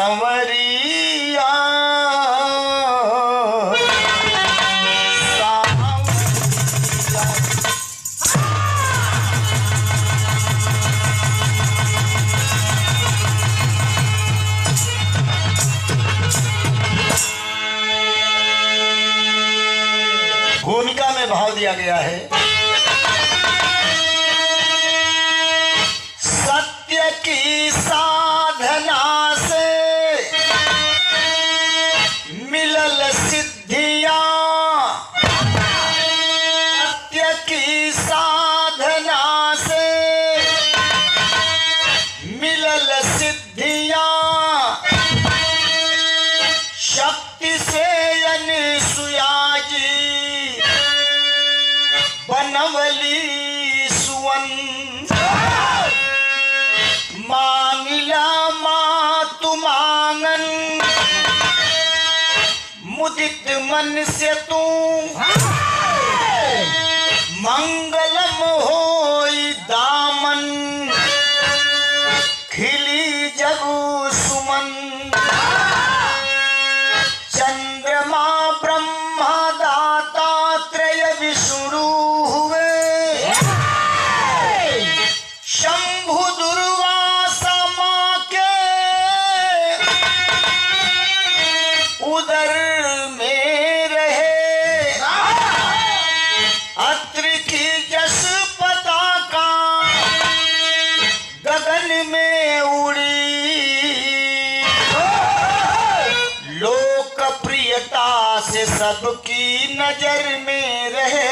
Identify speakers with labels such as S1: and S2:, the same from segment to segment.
S1: संवरिया भूमिका में भाव दिया गया है। सत्य की साधना से मिलल सिद्धियां, सत्य की साधना से मिलल सिद्धियां, शक्ति से अनसुया जी बनवली सुवन, मांगिला मातु मांगन मुदित मन से तू, मंगलम होई दामन खिली जगु सुमन, चंद्रमा ब्रह्मा दाता त्रय विष्णु हुए, शंभु दुर्वासा मां के उदर में रहे, अत्रि की जस पताका गगन में उड़ी, लोकप्रियता से सबकी नजर में रहे।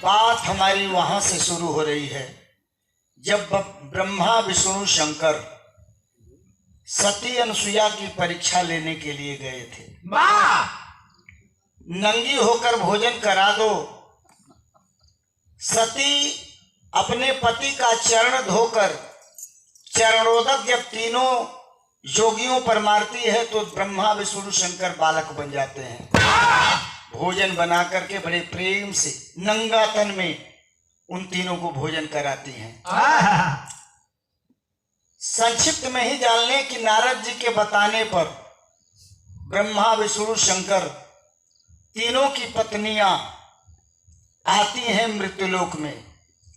S1: बात हमारी वहां से शुरू हो रही है जब ब्रह्मा विष्णु शंकर सती अनसुया की परीक्षा लेने के लिए गए थे। नंगी होकर भोजन करा दो। सती अपने पति का चरण धोकर चरणोदक जब तीनों योगियों पर मारती है तो ब्रह्मा विष्णु शंकर बालक बन जाते हैं। भोजन बना करके बड़े प्रेम से नंगा तन में उन तीनों को भोजन कराती हैं। संक्षिप्त में ही जान लें कि नारद जी के बताने पर ब्रह्मा विष्णु शंकर तीनों की पत्नियां आती हैं मृत्युलोक में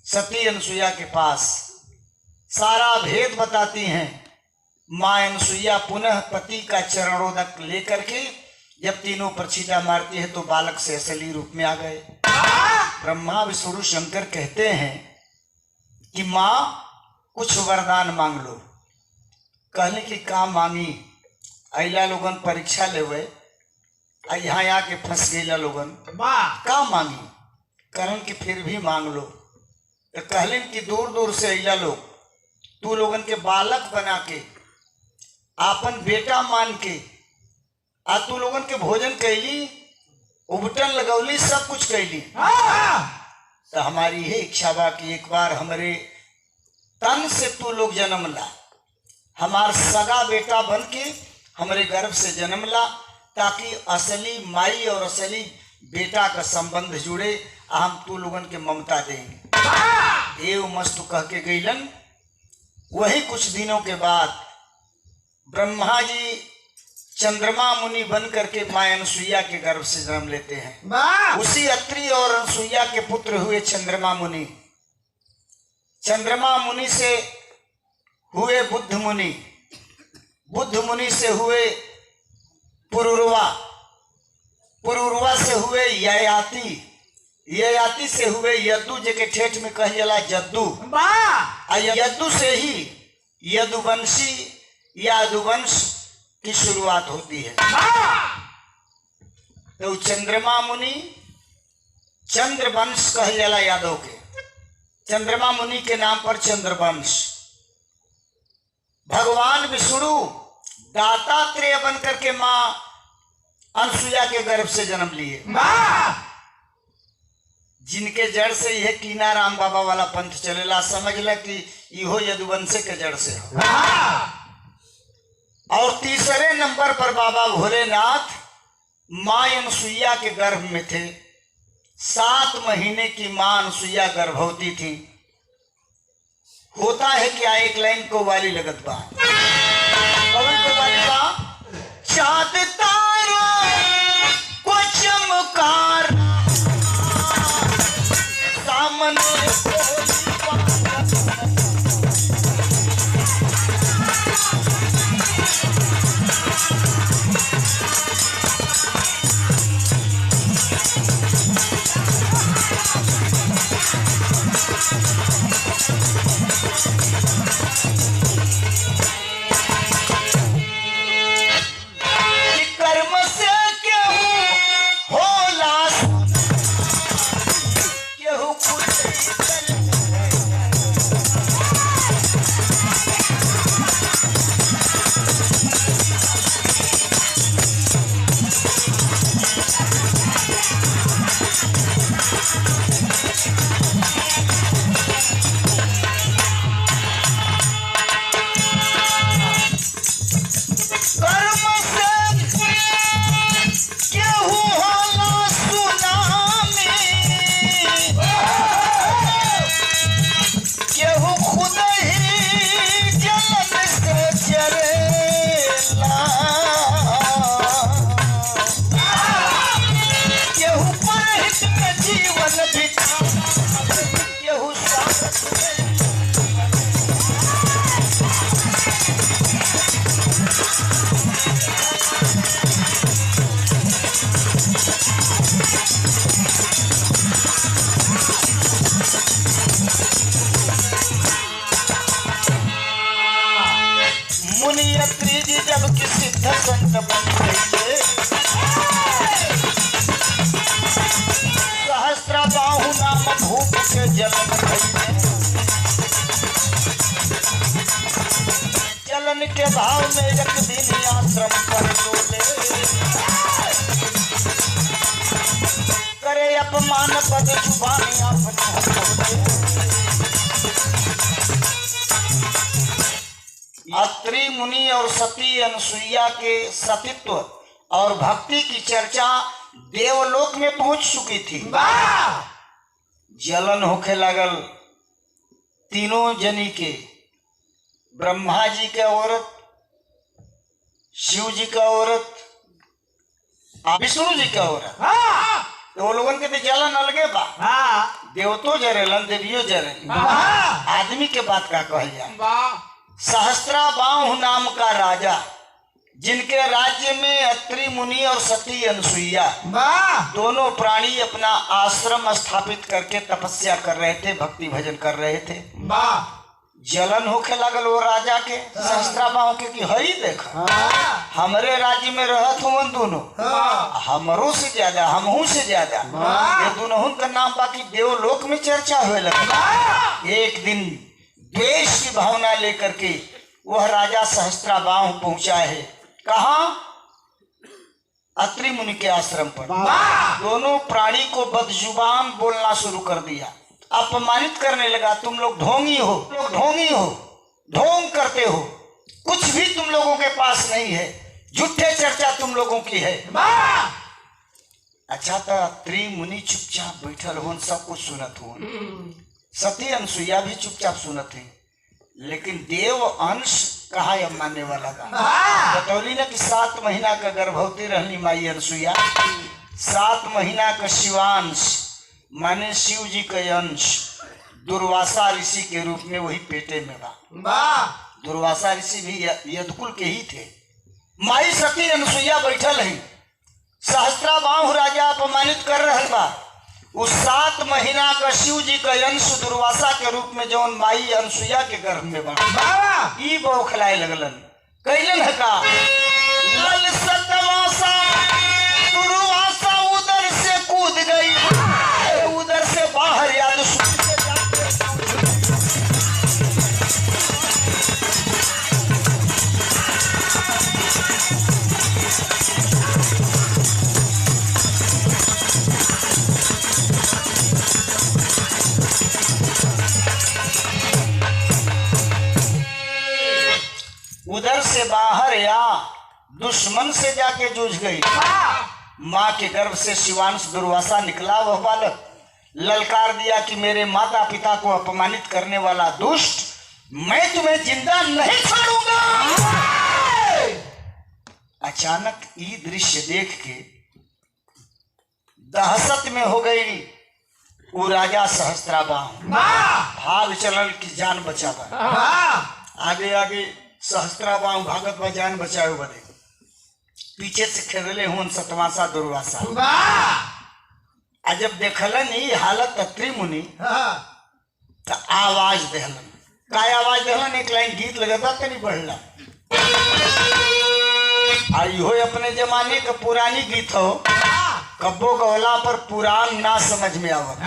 S1: सती अनसुया के पास, सारा भेद बताती हैं। मां अनसुया पुनः पति का चरणोदक लेकर के जब तीनों पर छींटा मारती है तो बालक से असली रूप में आ गए। ब्रह्मा विष्णु शंकर कहते हैं कि मां कुछ वरदान मांग लो। कहने की काम मांगी, अला लोगन परीक्षा लेवे, यहाँ आके फंस गईला लोगन, का मांगी करन की फिर भी मांग लो। तो कहलिन कि दूर दूर से अला लोग तू लोगन के बालक बना के आपन बेटा मान के आ तू लोगन के भोजन कैली, उबटन लगौली, सब कुछ कैली। तो हमारी यही इच्छा बा कि एक बार हमारे तन से तू लोग जन्म ला, हमार सगा बेटा बन के हमारे गर्भ से जन्म ला, ताकि असली माई और असली बेटा का संबंध जुड़े, हम तू लोगन के ममता देंगे। एव मस्तु कह के गईलन। वही कुछ दिनों के बाद ब्रह्मा जी चंद्रमा मुनि बन करके मां अनसुईया के गर्भ से जन्म लेते हैं। उसी अत्रि और अनसुईया के पुत्र हुए चंद्रमा मुनि। चंद्रमा मुनि से हुए बुद्ध मुनि, बुद्ध मुनि से हुए पुरुरवा, पुरुरवा से हुए ययाति, ययाति से हुए यदु, जे के ठेठ में कह जाला जद्दू। यदु से ही यदुवंशी या यदुवंश की शुरुआत होती है। तो चंद्रमा मुनि चंद्रवंश कह जाला यादव के, चंद्रमा मुनि के नाम पर चंद्रवंश। भगवान विष्णु दातात्रेय बन करके मां अनसुईया के गर्भ से जन्म लिए, जिनके जड़ से यह कीना राम बाबा वाला पंथ चलेला। समझ ल कि इहो यदुवंश के जड़ से हो। और तीसरे नंबर पर बाबा भोलेनाथ माँ अनसुईया के गर्भ में थे। 7 महीने की माँ अनसुईया गर्भवती थी। होता है क्या, एक लाइन को वाली लगत बा, पवन को वाली बा, चाँद तारा को चमकार सामने जब किसी संत बन गए, सहस्त्र बाहु नाम भूप के जलन भइले। चलन के भाव में एक दिन आश्रम पर डोले, करे अपमान पद जुबानी अपने। अत्रि मुनि और सती अनसुईया के सतीत्व और भक्ति की चर्चा देवलोक में पहुंच चुकी थी। जलन होखे लगल तीनों जनी के, ब्रह्मा जी का औरत, शिव जी का औरत, विष्णु जी का औरत। तो वो लोगन के तो जलन अलगे बा। देवतो जरेलन, देवियों जरेलन, आदमी के बात का कहल जाए। सहस्त्राबाहु नाम का राजा, जिनके राज्य में अत्रि मुनि और सती अनसुईया दोनों प्राणी अपना आश्रम स्थापित करके तपस्या कर रहे थे, भक्ति भजन कर रहे थे। जलन होके लगल वो राजा के, सहस्त्राबाहु के कि हई देखा हमरे राज्य में रहत हुवन दोनों, हमरों से ज्यादा, हमहू से ज्यादा, ये दोनों का नाम बाकी देवलोक में चर्चा हुए लगा। एक दिन द्वेष की भावना लेकर के वह राजा सहस्त्राबाहु पहुंचा है। कहाँ? अत्रि मुनि के आश्रम पर। दोनों प्राणी को बदजुबान बोलना शुरू कर दिया, अपमानित करने लगा। तुम लोग ढोंगी हो, ढोंगी हो, ढोंग करते हो, कुछ भी तुम लोगों के पास नहीं है, झूठे चर्चा तुम लोगों की है। अच्छा तो अत्रि मुनि चुपचाप बैठल हो, सब कुछ सुनत हो। सती अनसुईया भी चुपचाप सुनत है, लेकिन देव अंश कहा यह मानने वाला था। बतौली ना कि 7 महीना का गर्भवती रहनी माई अनसुईया, 7 महीना का शिवांश माने शिव जी का अंश दुर्वासा ऋषि के रूप में वही पेटे में बा। दुर्वासा ऋषि भी यदकुल के ही थे। माई सती अनसुईया बैठल है, सहस्त्राबाहु राजा अपमानित कर रहा बा। उस 7 महीना का शिव जी का अंश दुर्वासा के रूप में जौन माई अनसुईया के गर्भ में बना, ई बौखलाए लगलन। कैलन है का लल सतवासा दुर्वासा उधर से कूद गई, उधर से बाहर याद सुन के उधर से बाहर या दुश्मन से जाके जूझ गई। माँ के गर्भ से शिवांश दुर्वासा निकला। वह बालक ललकार दिया कि मेरे माता पिता को अपमानित करने वाला दुष्ट, मैं तुम्हें जिंदा नहीं छोड़ूंगा। अचानक ये दृश्य देख के दहशत में हो गई वो राजा सहस्त्राबाहु। भाग चलल की जान बचावा। आगे आगे सहस्त्राबाहु भागत बा जान बचावे बदे। पीछे से खेदले हुन सतवासा दुर्वासा। आ जब देखलन ये हालत अत्रि मुनि तो आवाज देहलन। काय आवाज देहलन? एक लाइन गीत लगता तनी बढ़ला। आई हो अपने जमाने का पुरानी गीत हो, कब्बो गौला पर पुरान ना समझ में आवत।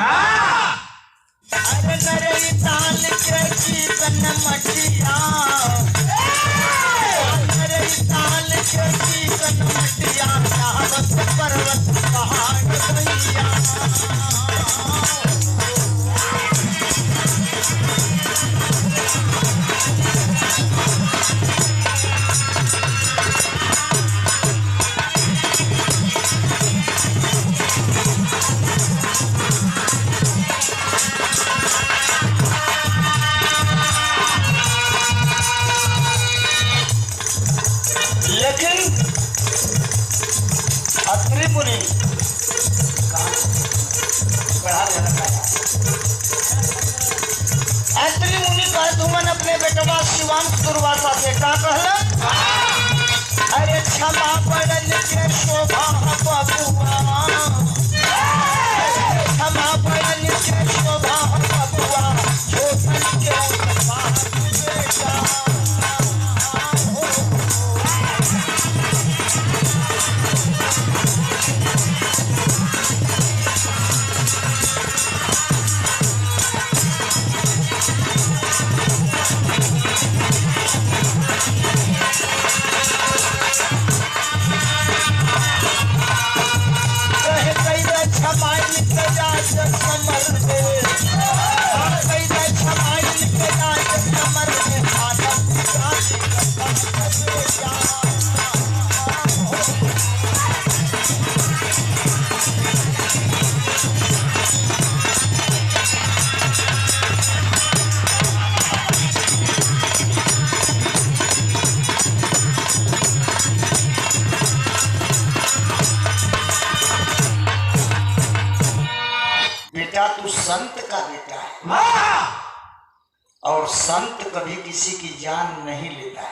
S1: पर्वत पहाड़ अत्रि मुनि का तुमन अपने बेटवा शिवांश दुर्वासा से का कहलन? अरे क्षमा पड़ल के शोभा बबुआ, क्षमा पड़ल के शोभा बबुआ, छोटन के बात बेटा। तू संत का बेटा है और संत कभी किसी की जान नहीं लेता है।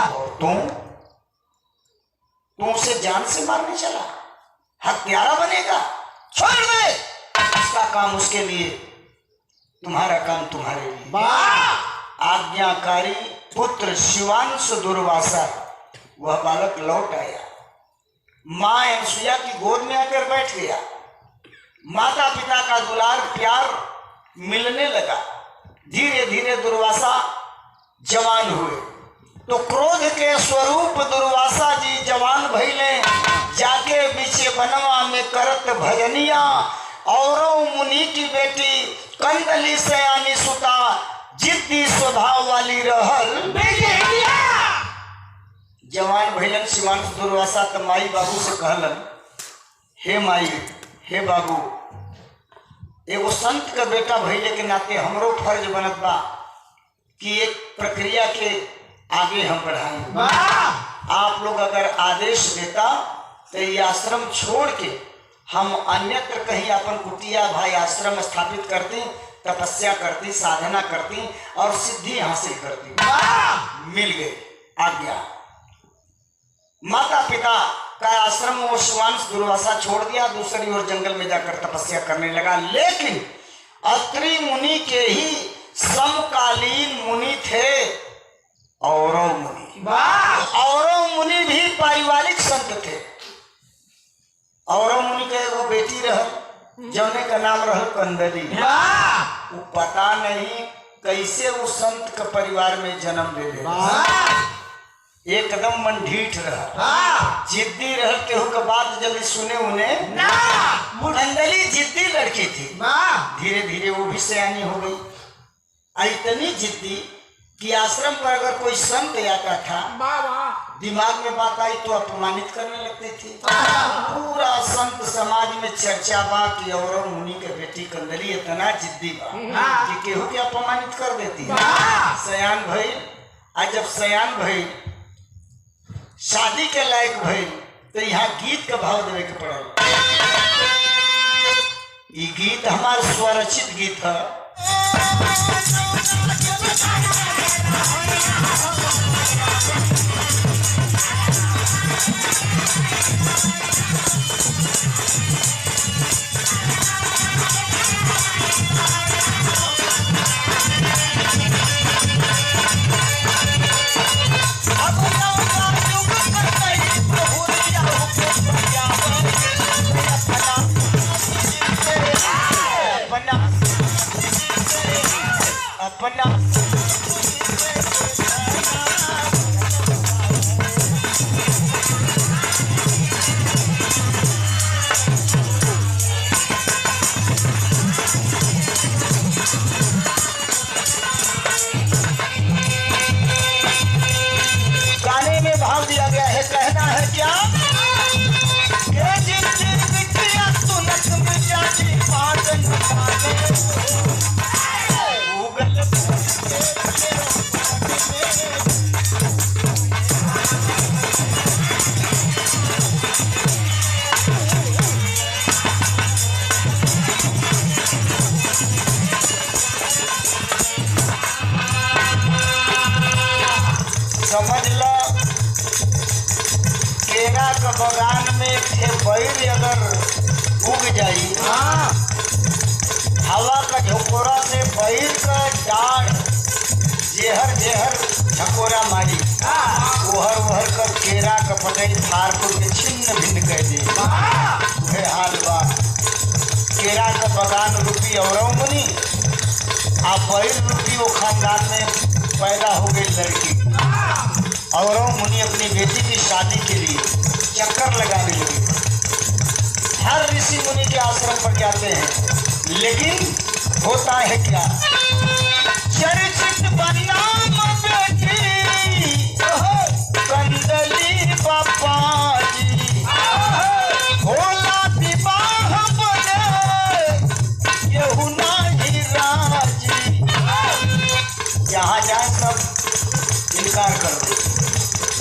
S1: और तू उसे जान से मारने चला, हत्यारा बनेगा। छोड़ दे उसका काम उसके लिए, तुम्हारा काम तुम्हारे लिए। आज्ञाकारी पुत्र शिवांश दुर्वासा वह बालक लौट आया, मां अनसुईया की गोद में आकर बैठ गया। माता पिता का दुलार प्यार मिलने लगा। धीरे धीरे दुर्वासा जवान हुए तो क्रोध के स्वरूप दुर्वासा जी जवान भइले। जाके बीचे बनवा में करत भजनिया, औरों मुनि की बेटी कंदली से आनी सुता, जिद्दी स्वभाव वाली रहल। जवान भइलन शिवांश दुर्वासा तो माई बाबू से कहलन, हे माई हे बाबू, एगो संत का बेटा भइले के नाते हमरो फर्ज बनत बा कि एक प्रक्रिया के आगे हम बढ़ाएं। आप लोग अगर आदेश देता तो ये आश्रम छोड़ के हम अन्यत्र कहीं अपन कुटिया भाई आश्रम स्थापित करती, तपस्या करती, साधना करती और सिद्धि हासिल करती। मिल गए आज्ञा। माता पिता का आश्रम वो शिवांश दुर्वासा छोड़ दिया, दूसरी ओर जंगल में जाकर तपस्या करने लगा। लेकिन अत्रि मुनि के ही समकालीन मुनि थे औरों मुनि। औरों मुनि भी पारिवारिक संत थे। औरों मुनि के एगो बेटी रहल, जौने का नाम रहल कंदली। वो पता नहीं कैसे वो संत का परिवार में जन्म ले ले। एकदम मन ढीठ रहा, जिद्दी रहल, केहू का बात जल्दी सुने उन्हें। कंदली जिद्दी लड़की थी। धीरे धीरे वो भी सयानी हो गई। इतनी जिद्दी कि आश्रम पर अगर कोई संत आता था दिमाग में बात आई तो अपमानित करने लगते थे। पूरा संत समाज में चर्चा बा कि और मुनि के बेटी कंदली इतना जिद्दी बा कि केहू के अपमानित कर देती है। सयान भई, आज जब सयान भई शादी के लायक भई तो यहाँ गीत का भाव देवे के पड़ल। ये गीत हमार स्वरचित गीत है। गाने में भाव दिया गया है, कहना है क्या समझ लो, केरा के बगान में एक बैर अगर उग जाई, हवा का झकोरा से बैर का डाढ़ जेहर जेहर झकोरा मारी, ओहर ओहर कर केरा का पतई फाड़ के छिन्न भिन्न कर दे। वह हाल बा केरा का बगान रूपी और मुनि आ बैर रूपी वो खानदान में पैदा हो गई लड़की। और मुनि अपनी बेटी की शादी के लिए चक्कर लगाने लगे। हर ऋषि मुनि के आश्रम पर जाते हैं, लेकिन होता है क्या, चर्चित बनाम बेटी कंदली बापा जी, भोला विवाह बने केहू नहीं राजी। जहाँ जाए सब इनकार कर दो।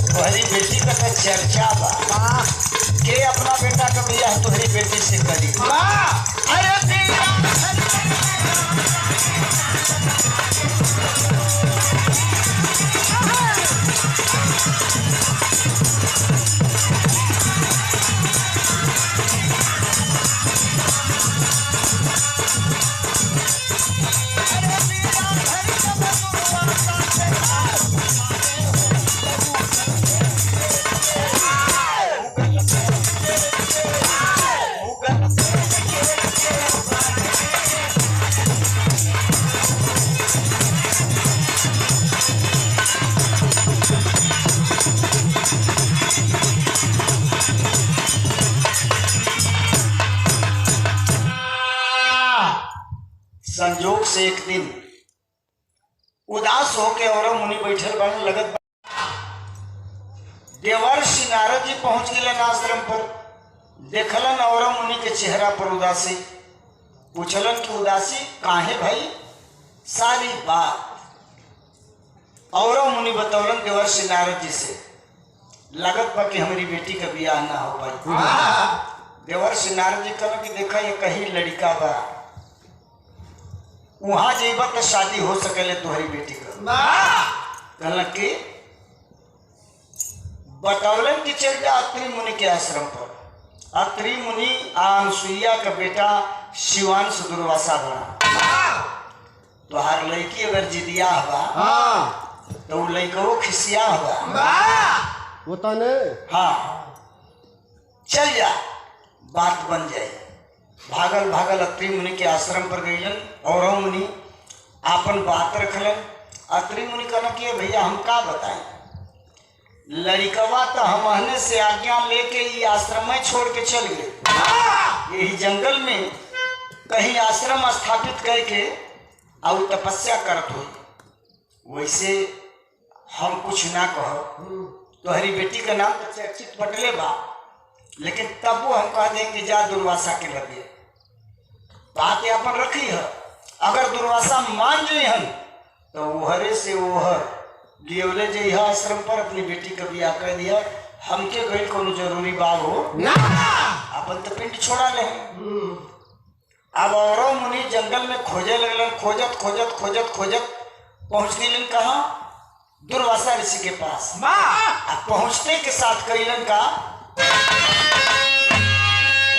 S1: तुम्हारी बेटी का तो चर्चा बा के अपना बेटा का बियाह तुम्हारी बेटी से करी। अरे संजोग से एक दिन उदास होके और मुनि बैठल बन लगत। देवर्षि नारद जी पहुंच गए आश्रम पर, देखलन और मुनि के चेहरा पर उदासी, पूछलन कि उदासी काहे भाई। सारी बात और मुनि बतौलन देवर्षि नारद जी से, लगत पर कि हमारी बेटी का ब्याह ना हो पाई। देवर्षि नारद जी कहना कि देखा ये कहीं लड़का बा, वहां जेबा तो शादी हो सके तुम्हारी बेटी का। कहना कि बतौलन की चल जा अत्रि मुनि के आश्रम पर। अत्रि मुनि अनसुईया का बेटा शिवांश दुर्वासा बना। तुहार लड़की अगर जिदिया हवा तो वो लड़को खिसिया हवा
S2: वो तो ने
S1: हाँ चल जा, बात बन जाए। भागल भागल अत्रि मुनि के आश्रम पर गईलन और मुनि आपन बात रखलन। अत्रि मुनि कहना कि भैया हम का बताएं, लड़कवा तो हमने से आज्ञा लेके ये आश्रम में छोड़ के चल गए। यही जंगल में कहीं आश्रम स्थापित करके और तपस्या करत हो। वैसे हम कुछ ना कहो तोहरी बेटी का नाम तो चर्चित पटले बा, लेकिन तब वो हम कह दें कि जा दुर्वासा के लगे बात अपन रखी है। अगर दुर्वासा मान जाई हन तो ओहरे से ओहर लियोले जइहा आश्रम पर, अपनी बेटी का बियाह कर दिया। हमके गई कोनो जरूरी बात हो ना, अपन तो पिंड छोड़ा ले। अब औरों मुनि जंगल में खोजे लगलन, खोजत खोजत खोजत खोजत पहुंच गईलन कहाँ? दुर्वासा ऋषि के पास। अब पहुंचने के साथ कईलन का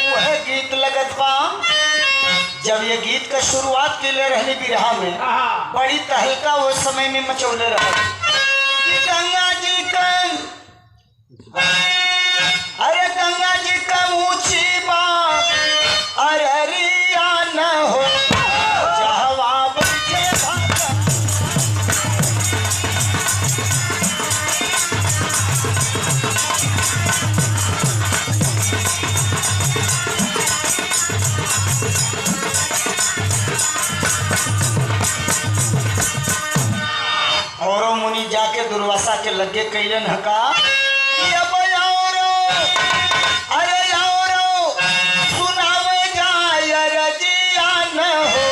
S1: वह गीत लगत बा। जब ये गीत का शुरुआत के लिए रहने बिरहा में बड़ी तहलका उस समय में मचौले रहा। गंगा जी का, अरे गंगा जी का ऊंची बात, अरे रिया न हो जवाब के औरों मुनि जाके दुर्वासा के लगे कैलन हका, अरे औरो सुनावे जाय रजिया न हो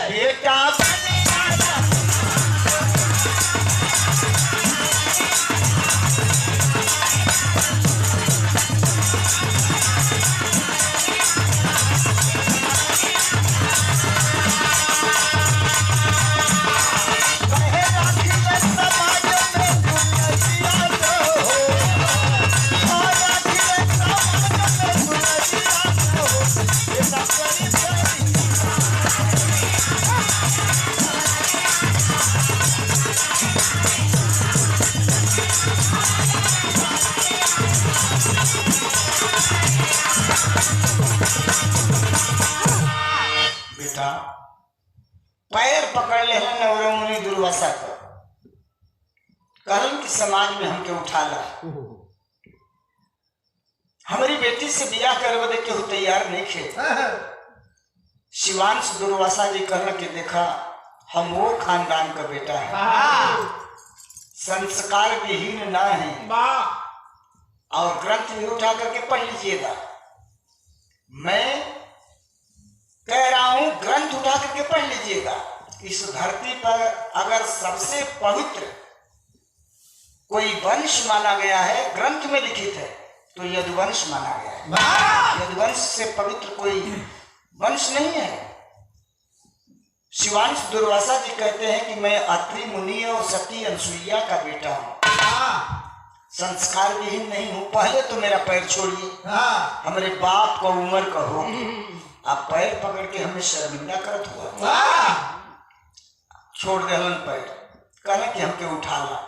S1: बेटा। बेटा पैर पकड़ ले हैं नवरों मुनि दुर्वासा का, कारण कि समाज में हमके उठा ला। हमारी बेटी से बियाह कर बदे केहू तैयार नहीं थे। शिवांश दुर्वासा जी कहना कि देखा हम वो खानदान का बेटा है, संस्कार विहीन ना है, और ग्रंथ भी उठा करके पढ़ लीजिएगा। मैं कह रहा हूं ग्रंथ उठा करके पढ़ लीजिएगा। इस धरती पर अगर सबसे पवित्र कोई वंश माना गया है, ग्रंथ में लिखित है, तो यदुवंश माना गया है। यदुवंश से पवित्र कोई वंश नहीं है। शिवांश दुर्वासा जी कहते हैं कि मैं अत्रि मुनि और सती अनसुईया का बेटा हूं, संस्कार विहीन नहीं हूं। पहले तो मेरा पैर छोड़िए, हमारे बाप का उम्र का हो, आप पैर पकड़ के हमें शर्मिंदा करत हुआ। छोड़ देलन पैर, कहला कि हमके उठा ला।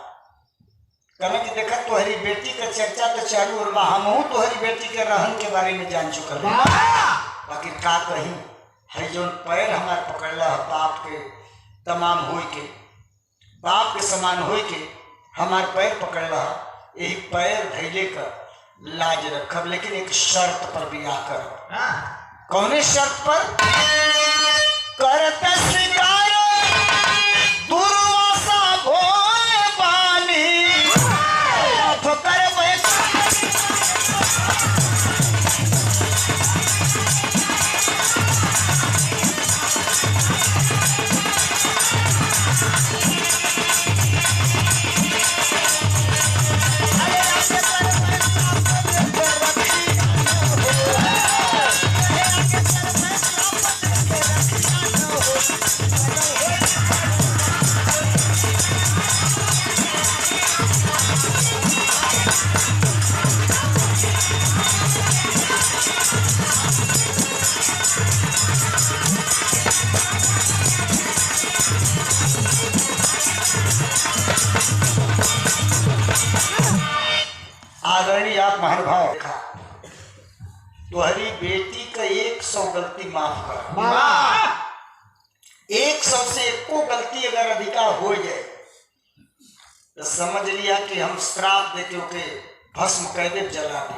S1: कहला कि देखा तोहरी बेटी का चर्चा तो चालू और हमहू तोहरी बेटी के रहन के बारे में जान चुकल, बाकी का कहीं है जो पैर हमारे पकड़ला है बाप के तमाम हो के, बाप के समान हो के हमारे पैर पकड़ला, यही पैर धैले का लाज रखब, लेकिन एक शर्त पर बियाह कर। कौने शर्त पर? करते स्वीकार दुर्वासा भोले बानी कर आदरणीय आप महानुभाव, तुम्हारी बेटी का 100 गलती माफ कर। 100 से एको गलती अगर अधिकार हो जाए तो समझ लिया कि हम श्राप देते के भस्म कह दे, जला दे।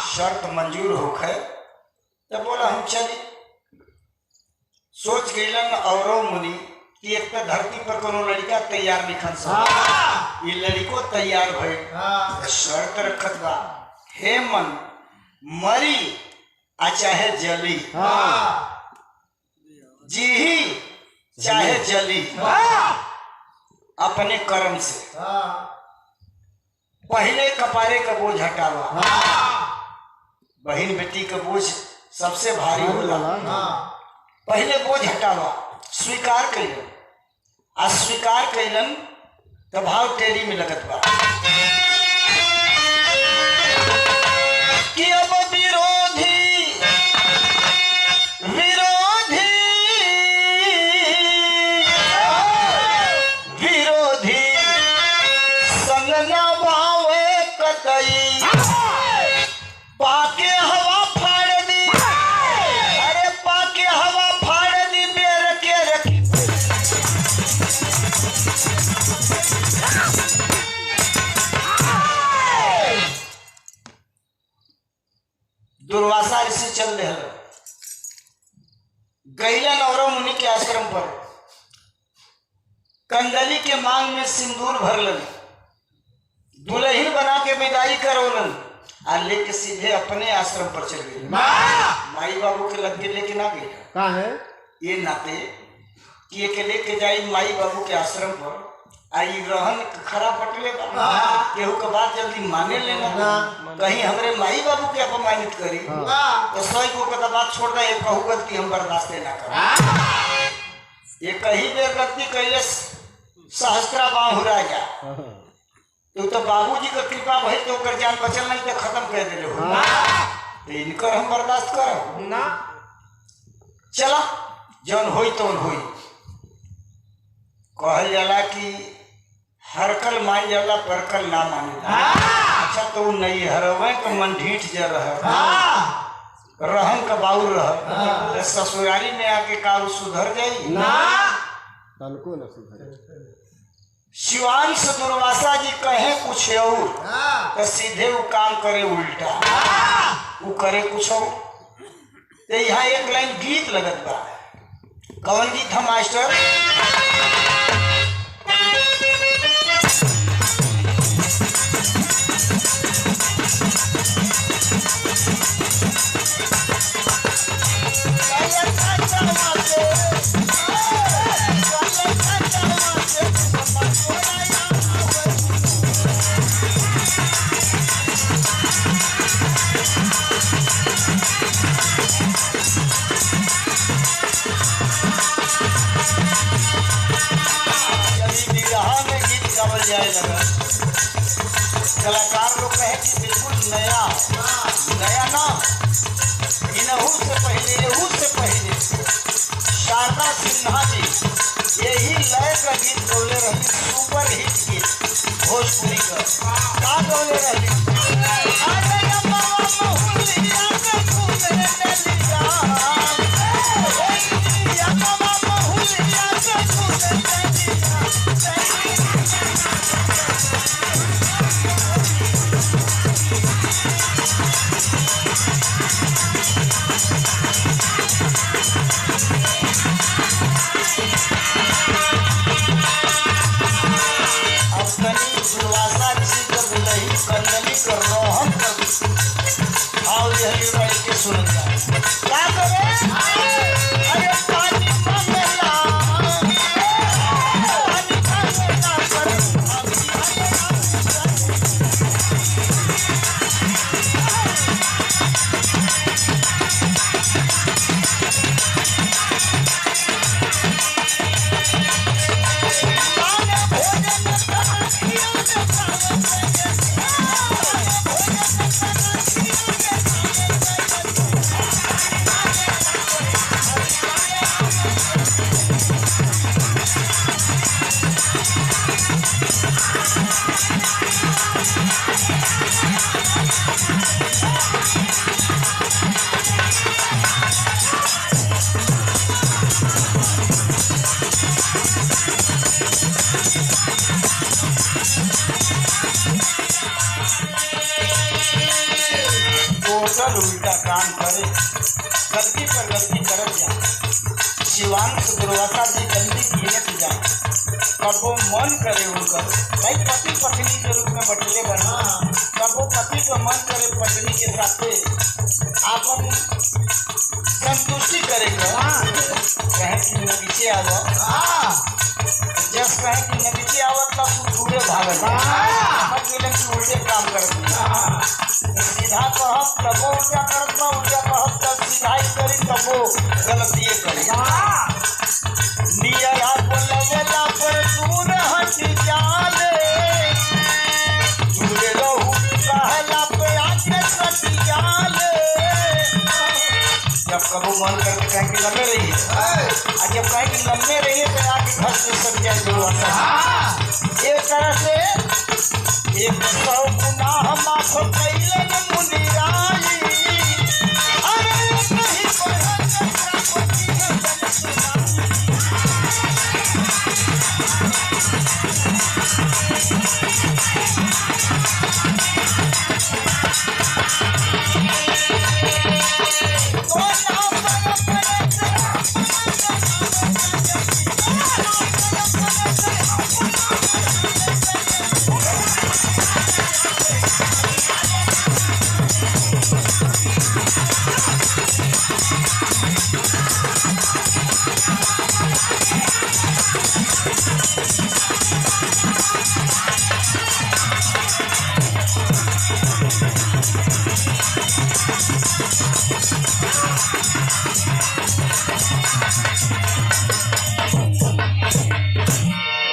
S1: शर्त मंजूर होखे तो बोला हम चली। सोच गईलन औरों मुनि कि एक तो धरती पर कोनो लड़का तैयार लिखन सा ये लड़को तैयार भई शर्त रखत बा हे मन मरी आ चाहे जली जी ही चाहे जली अपने कर्म से पहले कपारे का बोझ हटावा। बहन बेटी का बोझ सबसे भारी होला। पहले बोझ हटावा स्वीकार कैलन अस्वीकार कैलन तो भाव टेरी में लगत बा कि अब विरोधी विरोधी विरोधी संग न भावे कतई पाके हवा फाड़ दी अरे पाके हवा फाड़ दी बेर के रखी दुर्वासा ऋषि चल रहे गैलन और मुनि के आश्रम पर कंदली के मांग में सिंदूर भरलन दुल्हन बना के विदाई करवलन आ लेके सीधे अपने आश्रम पर चल गए। माई बाबू के लग लेके ना गए
S2: कहाँ है
S1: ये नाते कि ये के लेके जाई माई बाबू के आश्रम पर आई रहन खरा पटले केहू के बात जल्दी माने लेना कहीं हमरे माई बाबू के अपमानित करी तो सही को का बात छोड़ दे कहू गलती हम बर्दाश्त ना कर ये कहीं बेर गलती कैले सहस्त्रा बाह हुरा जा तो बाबूजी का कृपा भई तो कर जान बचल नहीं तो खत्म कर देले हो तो इनकर हम बर्दाश्त कर ना चला जौन होई तो होई कहल जाला कि हरकल मान जाला परकल ना माने। अच्छा तो नहीं हरवे का मन ढीठ जा रहा रहन का बाउर रह ससुरारी में आके काऊ सुधर जाई ना
S2: तनको न सुधरे।
S1: शिवांश दुर्वासा जी कहे कुछ और तो सीधे वो काम करे उल्टा वो करे कुछ और। तो यहाँ एक लाइन गीत लगत बा कौन गीत था मास्टर कलाकार लोग कहे कि बिल्कुल नया नया ना इनहू से पहले शारदा सिन्हा जी यही लय का गीत बोले रही सुपर हिट गीत भोजपुरी का बोले रही टोटल उल्टा काम करे गलती पर गलती करत जा शिवांश दुर्वासा जी जल्दी गिनत कबो मन करे उनकर भाई पति पत्नी के रूप में बटले बना कबो पति का मन करे पत्नी के साथे आपन संतुष्टि करेगा कहे कि नगीचे आवो जब कहे कि नगीचे आवो तब पूरे भागल मत मिले कि उल्टे काम करते सीधा कहब तबो उल्टा करत बा उल्टा कहब तब सीधा ही करी तबो गलती करी नियरा बोलला पर दूर हट जाले दूर रहू कहला पे आके सट जाले जब कबो मन करके कहे कि लंबे रहिए जब कहे कि लंबे रहिए तो आके घर से सट जाए शुरुआत एक तरह से 100 गुनाह माफ कैले मुनिराई अरे नहीं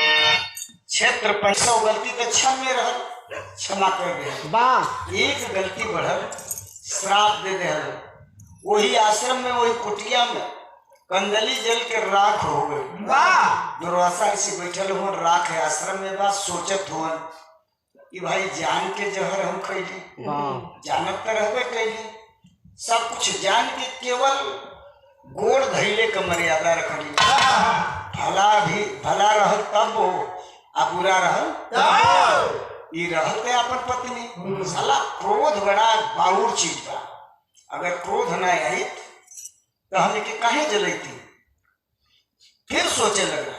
S1: क्षेत्र 500 गलती तो क्षम में रह क्षमा कर दे
S2: वाह
S1: एक गलती बढ़ल श्राप दे दे वही आश्रम में वही कुटिया में कंदली जल के राख हो गई दुर्वासा ऐसे बैठल हुआ राख है आश्रम में बात सोचत हुआ कि भाई जान के जहर हम खैली जानत तो रहबे कैली सब कुछ जान के केवल गोड़ धैले का मर्यादा रखली भला रहल तब वो आ बुरा रहल ई रहते अपन पत्नी साला क्रोध बड़ा बाउर चीज बा अगर क्रोध ना आई तो हमें के काहे जलती फिर सोचे लगा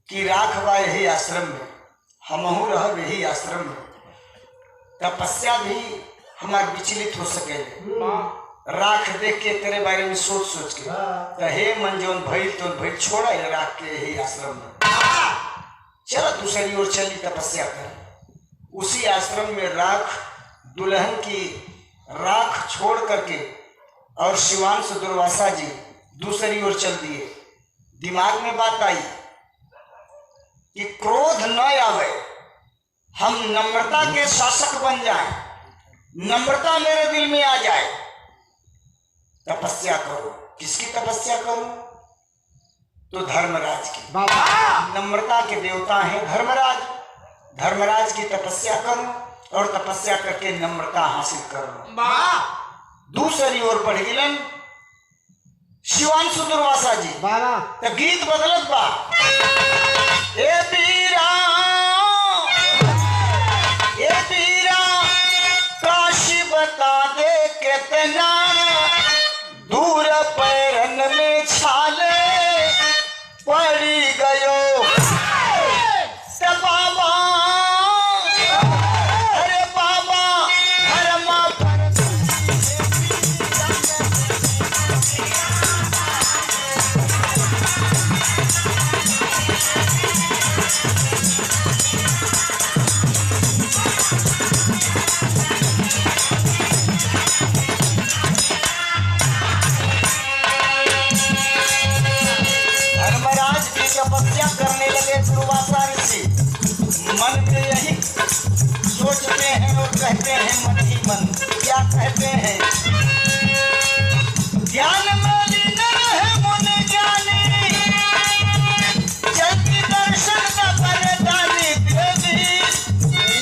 S1: कि राख बा यही आश्रम में हमहू रह यही आश्रम में तपस्या भी हमार विचलित हो सके राख देख के तेरे बारे में सोच सोच के तो हे मन जोन भइल तो भइल छोड़ा राख के यही आश्रम में चलो दूसरी ओर चली तपस्या कर उसी आश्रम में राख दुल्हन की राख छोड़ करके और शिवांश दुर्वासा जी दूसरी ओर चल दिए दिमाग में बात आई कि क्रोध न आवे हम नम्रता के शासक बन जाएं नम्रता मेरे दिल में आ जाए तपस्या करो किसकी तपस्या करो तो धर्मराज की नम्रता के देवता हैं धर्मराज धर्मराज की तपस्या करो और तपस्या करके नम्रता हासिल करो दूसरी ओर बढ़ गिलन शिवांशु दुर्वासा जी तो गीत बदलत बा ए पीरा काशी बता दे कितना दूर पैरन में छाले पड़ी गयो बाबा अरे बाबा धर्मा तपस्या करने लगे दुर्वासा ऋषि मन में यही सोचते हैं और कहते हैं मन ही मन क्या कहते हैं ज्ञान में लीन रहे मन ज्ञानी जल्दी दर्शन न परदानी देवी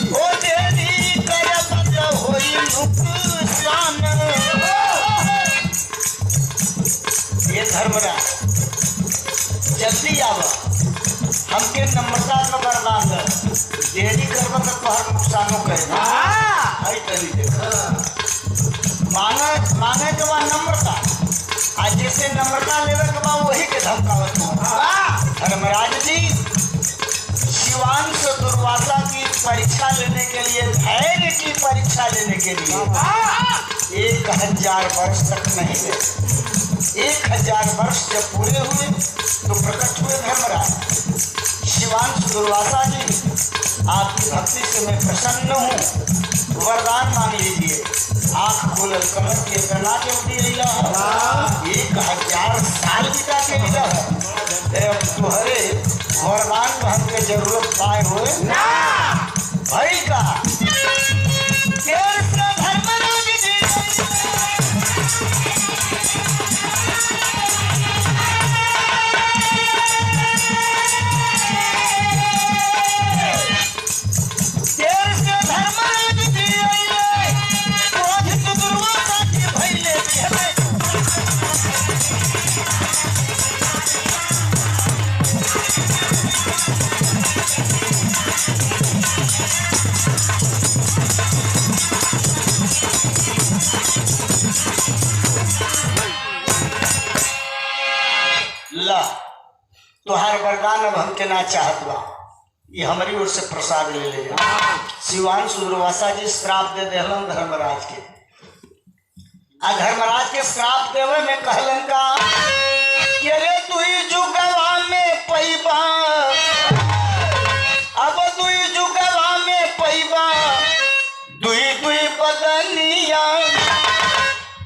S1: ओ देवी कर बद होई नुकसान ये धर्मराज जल्दी आवा हमके नम्रता का वरदान दे देरी करबा तो तोहर नुकसानो करेगा आई तनी देख मांगे के बाद नम्रता आज जैसे नम्रता लेवे के बाद वही के धमकावत हो धर्मराज जी परीक्षा लेने के लिए, धैर्य की परीक्षा लेने के लिए 1000 वर्ष तक नहीं गए। 1000 वर्ष जब पूरे हुए तो प्रकट हुए धर्मराज। शिवांशु दुर्वासा जी, आपकी भक्ति से मैं प्रसन्न हूँ, वरदान मांग लीजिए। आँख खोलल कमर के तना के उठी लीला 1000 साल बिता के लीला तुहरे वरदान को हमके जरूरत पाए हुए ना भाई का धर्मराज जी ला तोहार वरदान अब हमके ना चाहत बा, ये हमारी ओर से प्रसाद ले ले। शिवांशु दुर्वासा जी श्राप दे देहलन धर्मराज के। आ धर्मराज के श्राप देवे में कहलन का कि अरे तुई जुगवा में पैबा, अब तुई जुगवा में पैबा, दुई दुई बदनिया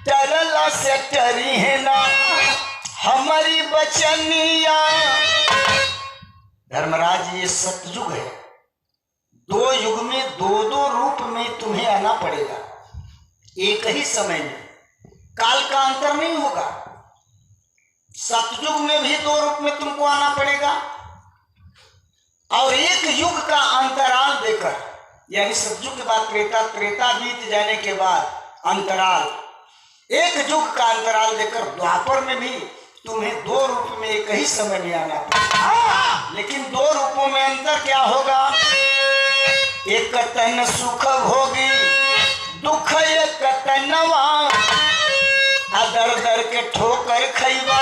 S1: तरला से टरी है ना हमारी बचनिया। धर्मराज ये सतयुग है, 2 युग में 2 रूप में तुम्हें आना पड़ेगा, एक ही समय में, काल का अंतर नहीं होगा। सतयुग में भी 2 रूप में तुमको आना पड़ेगा और 1 युग का अंतराल देकर, यानी सतयुग के बाद त्रेता, त्रेता बीत जाने के बाद अंतराल, 1 युग का अंतराल देकर द्वापर में भी तुम्हें 2 रूप में एक ही समय में आना पड़ेगा। लेकिन 2 रूपों में अंतर क्या होगा? एक तन सुख भोगी दुख एक तनवा, दर दर के ठोकर खैबा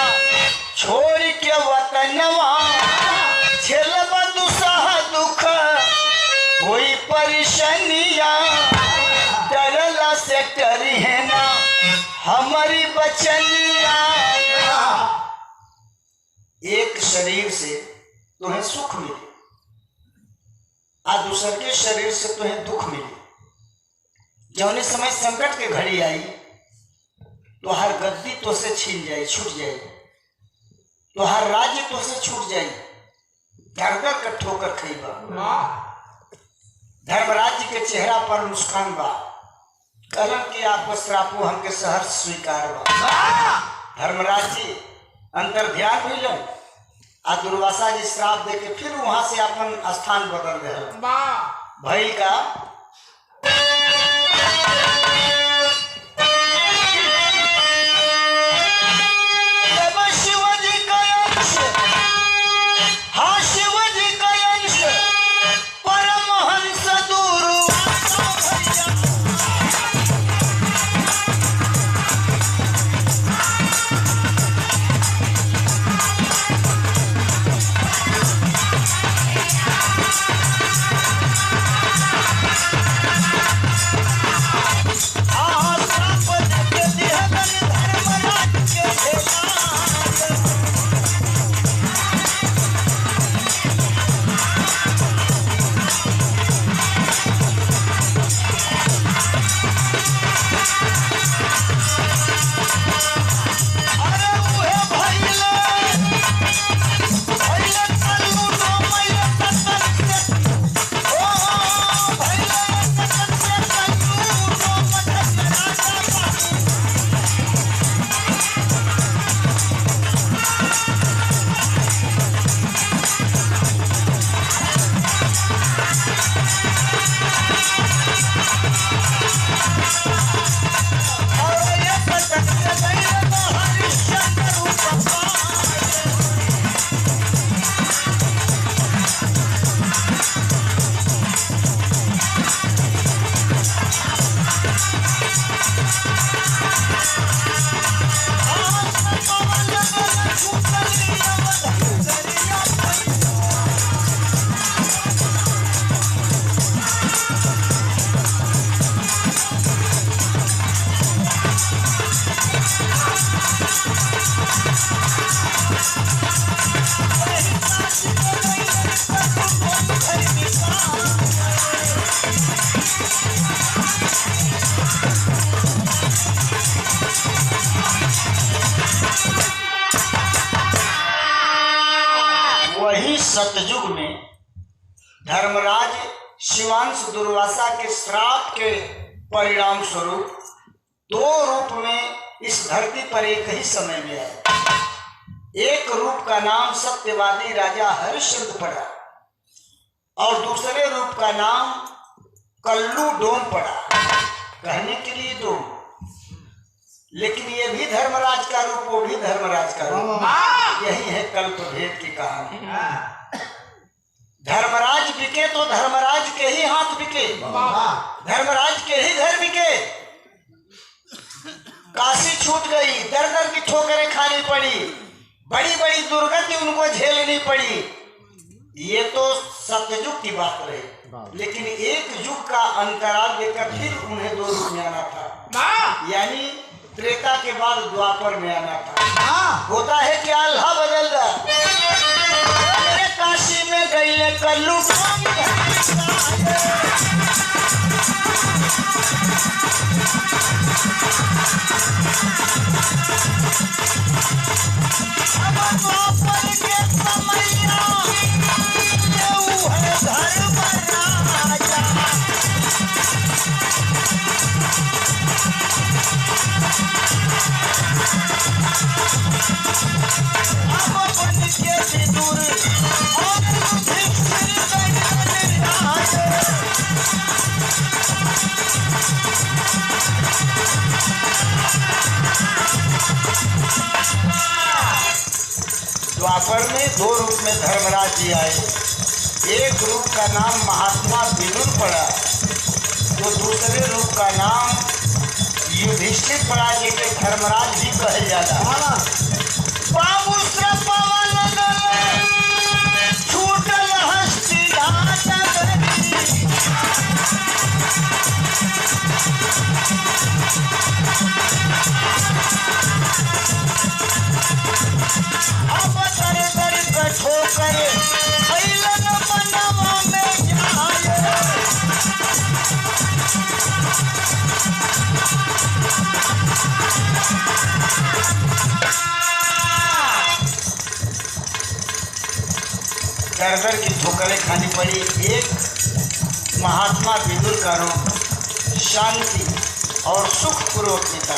S1: छोड़ के वतनवा, झेलबा दुसह दुख कोई परेशानिया, डरला से डरी है ना हमारी बचनिया। एक शरीर से तुम्हें सुख मिले और दूसरे के शरीर से तुम्हें दुख मिले। जौने समय संकट के घड़ी आई तो हर गद्दी तो से छीन जाए, छूट जाए, तो हर राज्य तो से छूट जाए, दर दर का ठोकर खैबा। धर्मराज के चेहरा पर मुस्कान बा, कहलन कि आपको श्रापो हमके सहर्ष स्वीकार बा। धर्मराज जी अंतर ध्यान मिलन आ दुर्वासा जी श्राप दे के फिर वहां से अपन स्थान बदल दे भई का। सतयुग में धर्मराज शिवांश दुर्वासा के श्राप के परिणाम स्वरूप 2 रूप में इस धरती पर एक ही समय में आए। एक रूप का नाम सत्यवादी राजा हरिश्चंद्र पड़ा और दूसरे रूप का नाम कल्लू डोम पड़ा। कहने के लिए डोम, लेकिन ये भी धर्मराज का रूप, वो भी धर्मराज का रूप। यही है कल्प भेद की कहानी। धर्मराज बिके तो धर्मराज के ही हाथ बिके, धर्मराज के ही घर बिके। काशी छूट गई, दर दर की ठोकरें खानी पड़ी, बड़ी बड़ी दुर्गति उनको झेलनी पड़ी। ये तो सत्ययुग की बात रही, लेकिन एक युग का अंतराल लेकर फिर उन्हें 2 रूप में आना था, यानी त्रेता के बाद द्वापर में आना था। होता है कि अल्लाह बदल दा। काशी में गईले कल्लू द्वापर में 2 रूप में धर्मराज जी आए। एक रूप का नाम महात्मा विदुर पड़ा, तो दूसरे रूप का नाम युधिष्ठिर पड़ा, जिसे धर्मराज भी कहे जाता। दर की ठोकरें खानी पड़ी। एक महात्मा विदुर का रूप शांति और सुख पूर्वक पिता,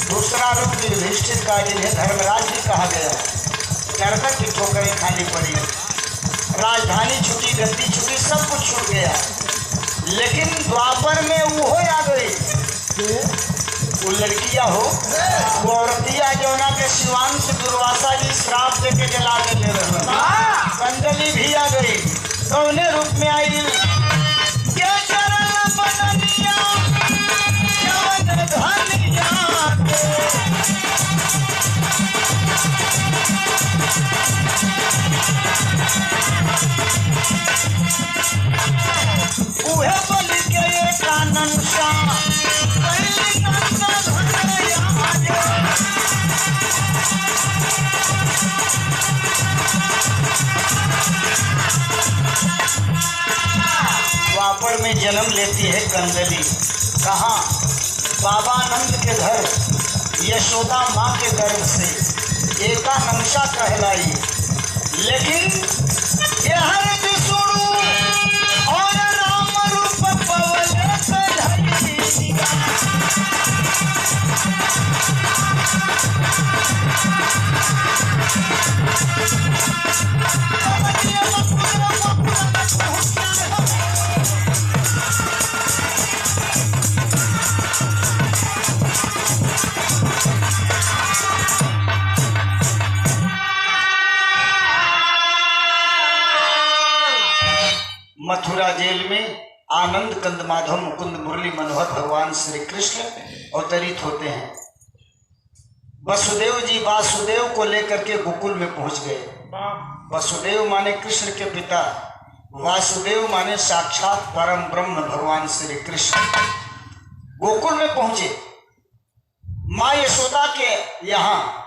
S1: दूसरा रूप युधिष्ठिर का, जिन्हें धर्मराज भी कहा गया। दर की ठोकरें खानी पड़ी, राजधानी छूटी, गद्दी छूटी, सब कुछ छूट गया। लेकिन द्वापर में वो आ गई, वो लड़कियां हो, वो औरतिया जौना के शिवांश दुर्वासा जी श्राप देके जला के ले रहे। कंदली भी आ गई, कौने रूप में आई? द्वापर में जन्म लेती है कंदली। कहाँ? बाबानंद के घर, यशोदा माँ के गर्भ से एकानंसा कहलाई। लेकिन यह विष्णु और राम रूप पवन मथुरा जेल में आनंद कंद माधव मुकुंद मुरली मनोहर भगवान श्री कृष्ण अवतरित होते हैं। वसुदेव जी वासुदेव को लेकर के गोकुल में पहुंच गए। वसुदेव माने कृष्ण के पिता, वासुदेव माने साक्षात परम ब्रह्म भगवान श्री कृष्ण। गोकुल में पहुंचे, माँ यशोदा के यहाँ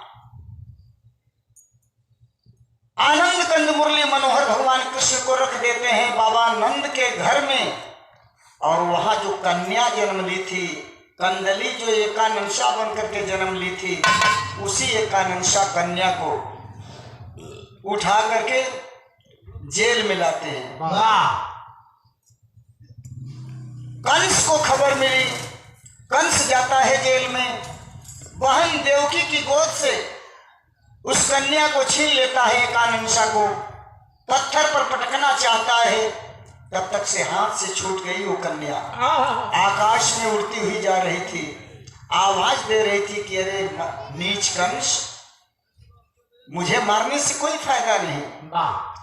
S1: आनंद कंद मुरली मनोहर भगवान कृष्ण को रख देते हैं बाबा नंद के घर में। और वहां जो कन्या जन्म ली थी, कंदली, जो एकानंसा बन करके जन्म ली थी, उसी एकानंसा कन्या को उठा करके जेल में लाते हैं।
S3: वाह
S1: कंस को खबर मिली, कंस जाता है जेल में, बहन देवकी की गोद से उस कन्या को छीन लेता है, कानंसा को पत्थर पर पटकना चाहता है, तब तक से हाथ से छूट गई वो कन्या। आकाश में उड़ती हुई जा रही थी, आवाज दे रही थी कि अरे नीच कंस, मुझे मारने से कोई फायदा नहीं,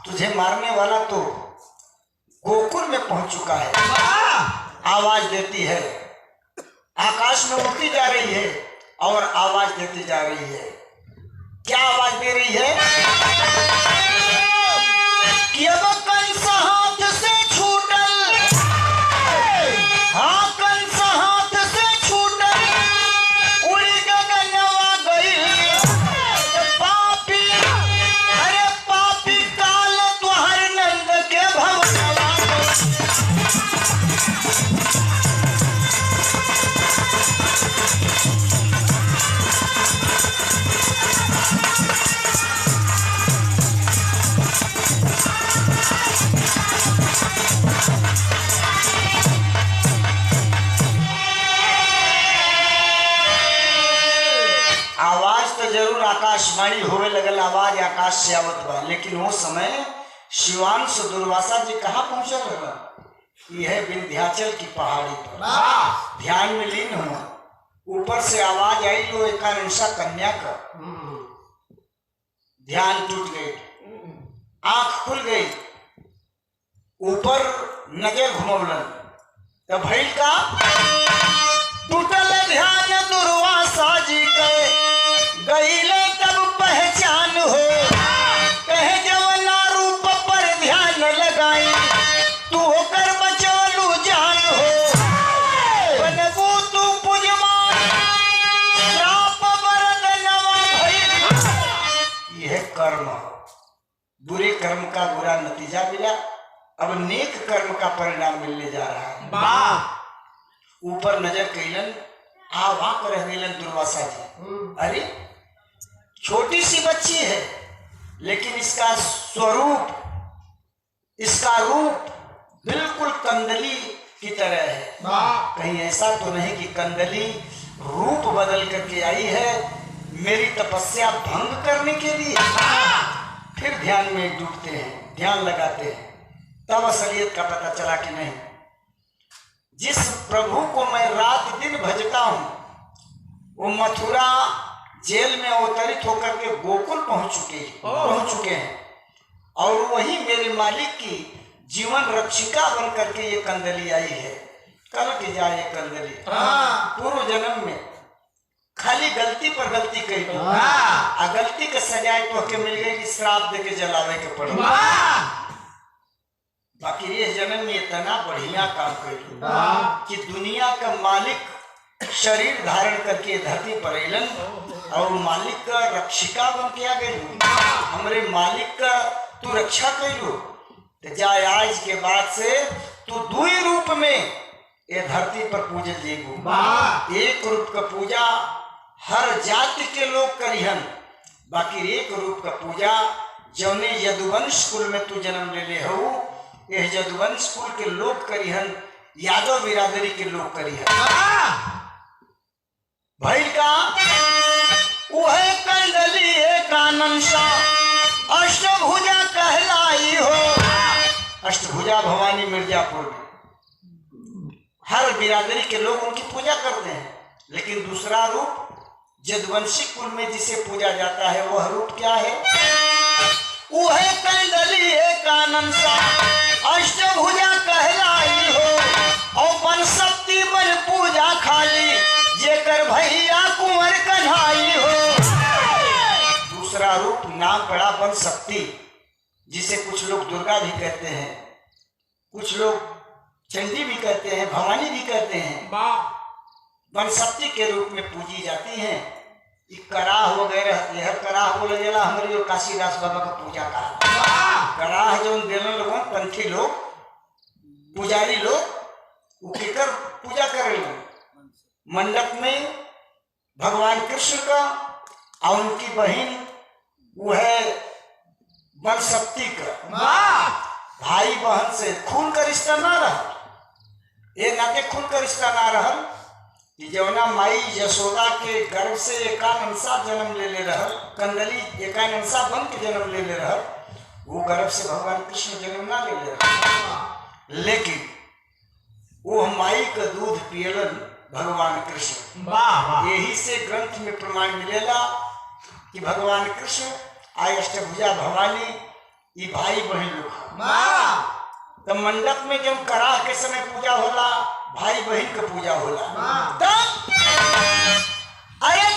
S1: तुझे मारने वाला तो गोकुल में पहुंच चुका है। आवाज देती है, आकाश में उड़ती जा रही है और आवाज देती जा रही है। क्या आवाज दे रही है कि अब कंस हाथ से छूटल, हाँ कंस हाथ से छूटल, उड़ी गगनवा गई पापी, अरे पापी काल तुहर नंद के भवनवा। जरूर आकाशवाणी होवे लगल, आवाज आकाश से आवत बा, लेकिन वो समय शिवांश दुर्वासा जी कहाँ पहुंचल रहा? यह विंध्याचल की पहाड़ी पर ध्यान में लीन हुआ। ऊपर से आवाज आई लो एकांशा कन्या का, ध्यान टूट गई, आंख खुल गई, ऊपर नजर घुमौलन, तब भइल का टूटल ध्यान दुर्वासा जी के, गईले तब पहचान हो, कहे जवना रूप पर ध्यान लगाई, तू होकर बचौलू जान हो, बनबू तू पूजमान, श्राप वरदनवा भइल। यह कर्म, बुरे कर्म का बुरा नतीजा मिला, अब नेक कर्म का परिणाम मिलने जा रहा है। ऊपर नजर कैलन, आवा कर रह गईलन दुर्वासा जी, अरे छोटी सी बच्ची है, लेकिन इसका स्वरूप, इसका रूप बिल्कुल कंदली की तरह है। कहीं ऐसा तो नहीं कि कंदली रूप बदल करके आई है मेरी तपस्या भंग करने के लिए? फिर ध्यान में डूबते हैं, ध्यान लगाते हैं, तब असलियत का पता चला कि नहीं, जिस प्रभु को मैं रात दिन भजता हूं वो मथुरा जेल में अवतरित होकर के गोकुल पहुंच चुके हैं, और वही मेरे मालिक की जीवन रक्षिका बन करके ये कंदली आई है। कल की जाए ये कंदली पूर्व जन्म में खाली गलती पर गलती करी, गलती के सजाए तो के मिल गई कि श्राप दे के जलावे के पड़े, बाकी ये जन्म में इतना बढ़िया काम कर कि दुनिया का मालिक शरीर धारण करके धरती पर अलन और मालिक का रक्षिका बन के आ गई, हमरे मालिक का तू रक्षा करू, तो जाए आज के बाद से तू दुई रूप में ये धरती पर पूजे देगू। एक रूप का पूजा हर जाति के लोग करिहन, बाकी एक रूप का पूजा जौने यदुवंश कुल में तू जन्म ले ले हो, यह यदुवंश कुल के लोग करिहन, यादव बिरादरी के लोग करिहन। भइल का वह कंदली एकांशा अष्टभुजा कहलाई हो। अष्टभुजा भवानी मिर्जापुर में हर बिरादरी के लोग उनकी पूजा करते हैं, लेकिन दूसरा रूप यदुवंशी कुल में जिसे पूजा जाता है वह रूप क्या है? वह कंदली एकांशा अष्टभुजा कहलाई हो, और बन शक्ति बन पूजा खाली, जेकर भैया कुंवर कन्हाई हो। दूसरा रूप नाम पड़ा बन शक्ति, जिसे कुछ लोग दुर्गा भी कहते हैं, कुछ लोग चंडी भी कहते हैं, भवानी भी कहते हैं। बन शक्ति के रूप में पूजी जाती हैं। कराह वगैरह, यह कराह बोले जाला हमारे काशीदास बाबा का पूजा का कराह जो देने लोगों पंथी लोग, पुजारी लोग, वो केकर पूजा करे मंडप में भगवान कृष्ण का और उनकी बहन वो है बल शक्ति का, भाई बहन से खून का रिश्ता ना रहा। ये नाते खून का रिश्ता ना रहा कि जवना माई यशोदा के गर्भ से एकानंसा जन्म ले रहल, कंदली एकानंसा बन के जन्म ले रहल, वो गर्भ से भगवान कृष्ण जन्म ना ले रहल, लेकिन वो माई का दूध पियलन भगवान कृष्ण। यही से ग्रंथ में प्रमाण मिलेला कि भगवान कृष्ण आय अष्टभुजा भवानी ये भाई बहन लोग तो मंडप में जब करा के समय पूजा होला, भाई बहन का पूजा होला। तब अरे